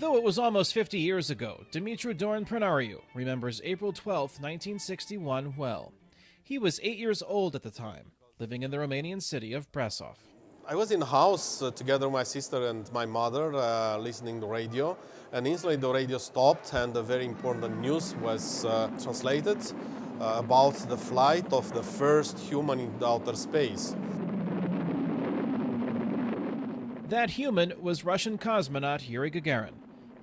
Though it was almost 50 years ago, Dumitru Dorin Pranariu remembers April 12, 1961 well. He was 8 years old at the time, living in the Romanian city of Brasov. I was in the house together with my sister and my mother listening to the radio, and instantly the radio stopped and a very important news was translated about the flight of the first human in outer space. That human was Russian cosmonaut Yuri Gagarin.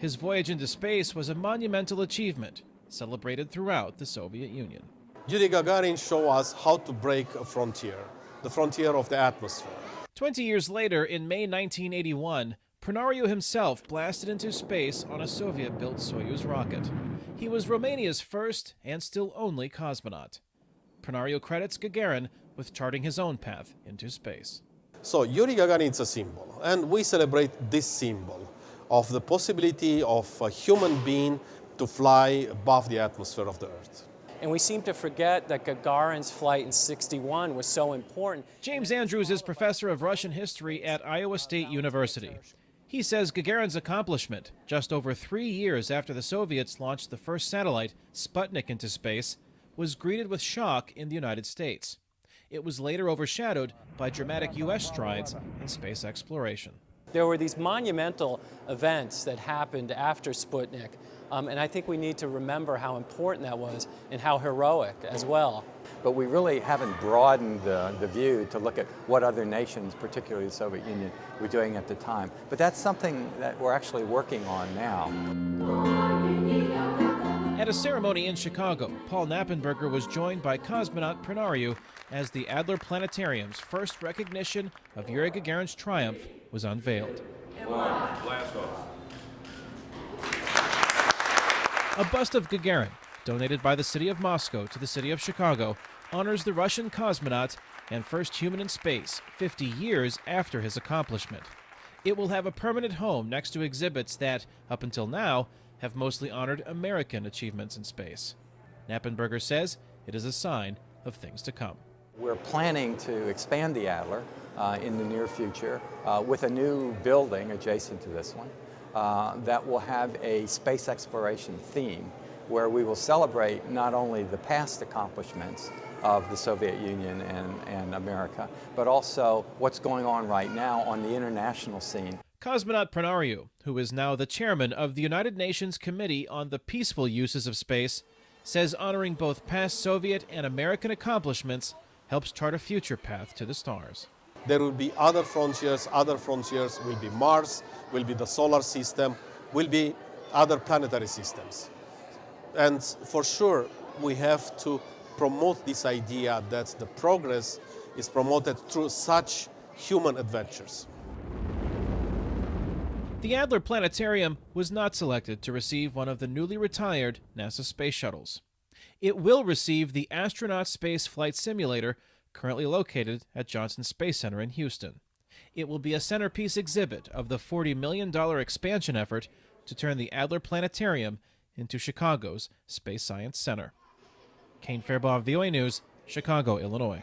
His voyage into space was a monumental achievement, celebrated throughout the Soviet Union. Yuri Gagarin showed us how to break a frontier, the frontier of the atmosphere. 20 years later, in May 1981, Pranariu himself blasted into space on a Soviet-built Soyuz rocket. He was Romania's first and still only cosmonaut. Pranariu credits Gagarin with charting his own path into space. So Yuri Gagarin is a symbol, and we celebrate this symbol of the possibility of a human being to fly above the atmosphere of the Earth. And we seem to forget that Gagarin's flight in '61 was so important. James Andrews is professor of Russian history at Iowa State University. He says Gagarin's accomplishment, just over 3 years after the Soviets launched the first satellite, Sputnik, into space, was greeted with shock in the United States. It was later overshadowed by dramatic U.S. strides in space exploration. There were these monumental events that happened after Sputnik, and I think we need to remember how important that was and how heroic as well. But we really haven't broadened the view to look at what other nations, particularly the Soviet Union, were doing at the time. But that's something that we're actually working on now. At a ceremony in Chicago, Paul Knappenberger was joined by cosmonaut Pranariu as the Adler Planetarium's first recognition of Yuri Gagarin's triumph was unveiled. Blast off. A bust of Gagarin, donated by the city of Moscow to the city of Chicago, honors the Russian cosmonaut and first human in space 50 years after his accomplishment. It will have a permanent home next to exhibits that, up until now, have mostly honored American achievements in space. Knappenberger says it is a sign of things to come. We're planning to expand the Adler in the near future with a new building adjacent to this one that will have a space exploration theme where we will celebrate not only the past accomplishments of the Soviet Union and America, but also what's going on right now on the international scene. Cosmonaut Pranariu, who is now the chairman of the United Nations Committee on the Peaceful Uses of Space, says honoring both past Soviet and American accomplishments helps chart a future path to the stars. There will be other frontiers will be Mars, will be the solar system, will be other planetary systems. And for sure, we have to promote this idea that the progress is promoted through such human adventures. The Adler Planetarium was not selected to receive one of the newly retired NASA space shuttles. It will receive the Astronaut Space Flight Simulator, currently located at Johnson Space Center in Houston. It will be a centerpiece exhibit of the $40 million expansion effort to turn the Adler Planetarium into Chicago's Space Science Center. Kane Fairbaugh, VOA News, Chicago, Illinois.